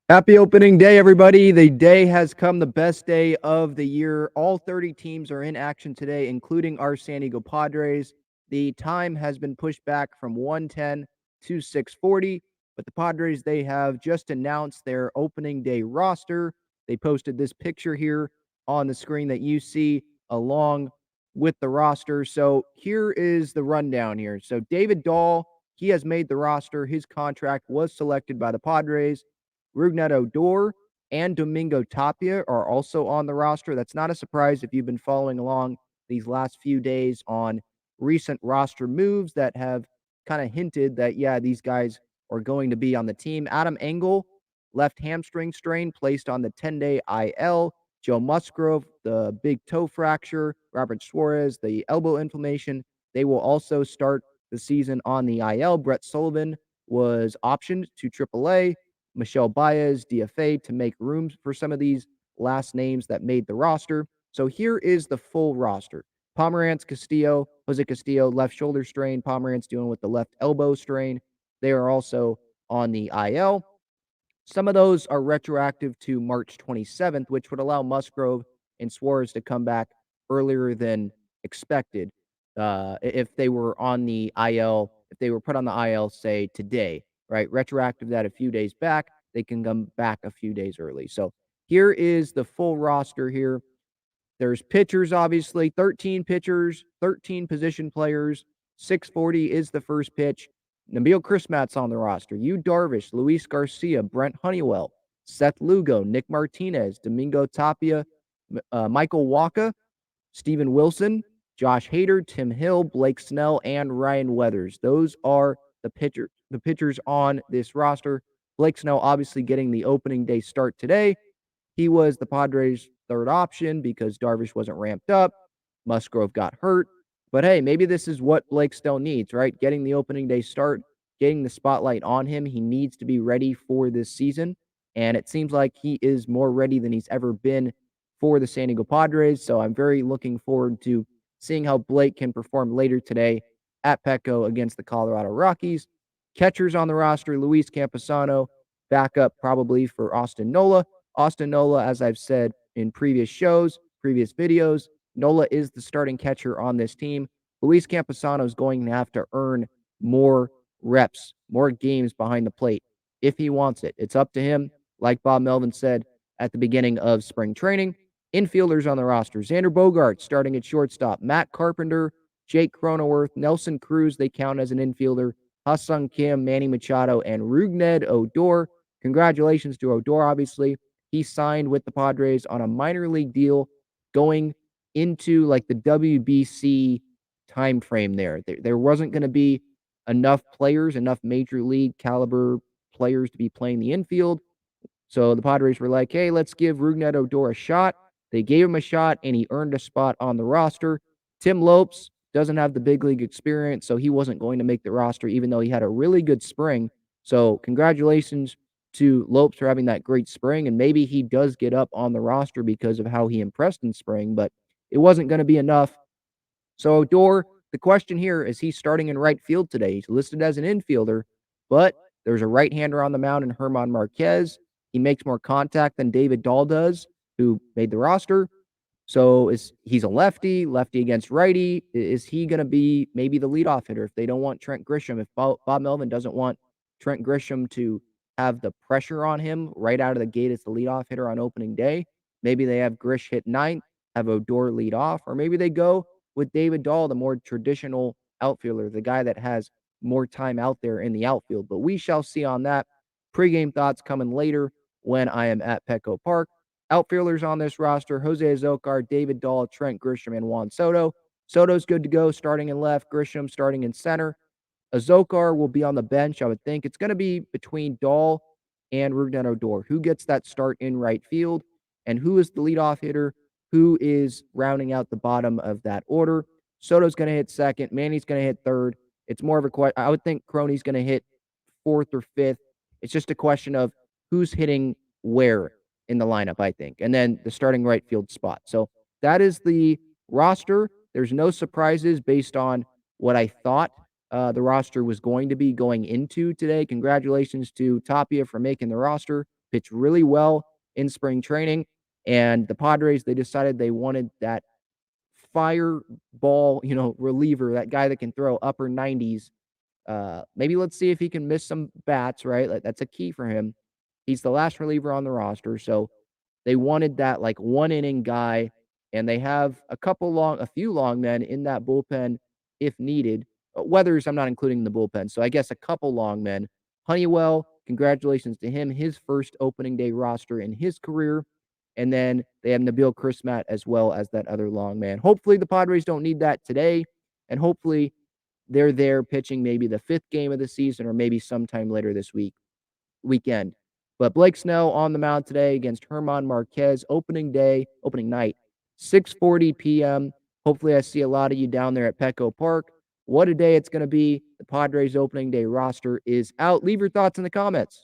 Happy opening day, everybody. The day has come, the best day of the year. All 30 teams are in action today, including our San Diego Padres. The time has been pushed back from 1:10 to 6:40, but the Padres, they have just announced their opening day roster. They posted this picture here on the screen that you see along with the roster. So here is the rundown here. So David Dahl, he has made the roster. His contract was selected by the Padres. Rougned Odor and Domingo Tapia are also on the roster. That's not a surprise if you've been following along these last few days on recent roster moves that have kind of hinted that, yeah, these guys are going to be on the team. Adam Engel, left hamstring strain, placed on the 10-day IL. Joe Musgrove, the big toe fracture. Robert Suarez, the elbow inflammation. They will also start the season on the IL. Brett Sullivan was optioned to AAA. Michelle Baez, DFA, to make room for some of these last names that made the roster. So here is the full roster. Pomerantz Castillo, Jose Castillo, left shoulder strain. Pomerantz dealing with the left elbow strain. They are also on the IL. Some of those are retroactive to March 27th, which would allow Musgrove and Suarez to come back earlier than expected. If they were on the IL, if they were put on the IL, say today, right? Retroactive that a few days back, they can come back a few days early. So here is the full roster here. There's pitchers, obviously, 13 pitchers, 13 position players. 6:40 is the first pitch. Nabil Chrismat's on the roster. Yu Darvish, Luis Garcia, Brent Honeywell, Seth Lugo, Nick Martinez, Domingo Tapia, Michael Waka, Steven Wilson, Josh Hader, Tim Hill, Blake Snell, and Ryan Weathers. Those are the pitchers on this roster. Blake Snell obviously getting the opening day start today. He was the Padres' third option because Darvish wasn't ramped up. Musgrove got hurt. But hey, maybe this is what Blake still needs, right? Getting the opening day start, getting the spotlight on him. He needs to be ready for this season. And it seems like he is more ready than he's ever been for the San Diego Padres. So I'm very looking forward to seeing how Blake can perform later today at Petco against the Colorado Rockies. Catchers on the roster, Luis Camposano, backup probably for Austin Nola. Austin Nola, as I've said in previous shows, previous videos, Nola is the starting catcher on this team. Luis Camposano is going to have to earn more reps, more games behind the plate if he wants it. It's up to him. Like Bob Melvin said at the beginning of spring training, infielders on the roster: Xander Bogaerts starting at shortstop, Matt Carpenter, Jake Cronenworth, Nelson Cruz, they count as an infielder, Ha-Sung Kim, Manny Machado, and Rougned Odor. Congratulations to Odor, obviously. He signed with the Padres on a minor league deal going into like the WBC time frame there. There wasn't going to be enough players, enough major league caliber players to be playing the infield. So the Padres were like, hey, let's give Rougned Odor a shot. They gave him a shot, and he earned a spot on the roster. Tim Lopes doesn't have the big league experience, so he wasn't going to make the roster, even though he had a really good spring. So congratulations to Lopes for having that great spring, and maybe he does get up on the roster because of how he impressed in spring, but it wasn't going to be enough. So Odor, the question here is he's starting in right field today. He's listed as an infielder, but there's a right-hander on the mound in Herman Marquez. He makes more contact than David Dahl does, who made the roster. So he's a lefty against righty. Is he going to be maybe the leadoff hitter if they don't want Trent Grisham? If Bob Melvin doesn't want Trent Grisham to have the pressure on him right out of the gate as the leadoff hitter on opening day, maybe they have Grish hit ninth, have Odor lead off, or maybe they go with David Dahl, the more traditional outfielder, the guy that has more time out there in the outfield. But we shall see on that. Pre-game thoughts coming later when I am at Petco Park. Outfielders on this roster: Jose Azocar, David Dahl, Trent Grisham, and Juan Soto. Soto's good to go, starting in left. Grisham starting in center. Azocar will be on the bench, I would think. It's going to be between Dahl and Rougned Odor. Who gets that start in right field? And who is the leadoff hitter? Who is rounding out the bottom of that order? Soto's going to hit second. Manny's going to hit third. It's more of a question. I would think Crony's going to hit fourth or fifth. It's just a question of who's hitting where in the lineup, I think. And then the starting right field spot. So that is the roster. There's no surprises based on what I thought the roster was going to be going into today. Congratulations to Tapia for making the roster. pitched really well in spring training. And the Padres, they decided they wanted that fireball, reliever, that guy that can throw upper 90s. Maybe let's see if he can miss some bats, right? Like, that's a key for him. He's the last reliever on the roster, so they wanted that like one inning guy, and they have a few long men in that bullpen if needed. Weathers, I'm not including in the bullpen, so I guess a couple long men. Honeywell, congratulations to him, his first opening day roster in his career. And then they have Nabil Chrismat as well as that other long man. Hopefully the Padres don't need that today, and hopefully they're there pitching maybe the fifth game of the season or maybe sometime later this weekend. But Blake Snell on the mound today against Herman Marquez, opening night, 6:40 p.m. Hopefully I see a lot of you down there at Petco Park. What a day it's going to be. The Padres opening day roster is out. Leave your thoughts in the comments.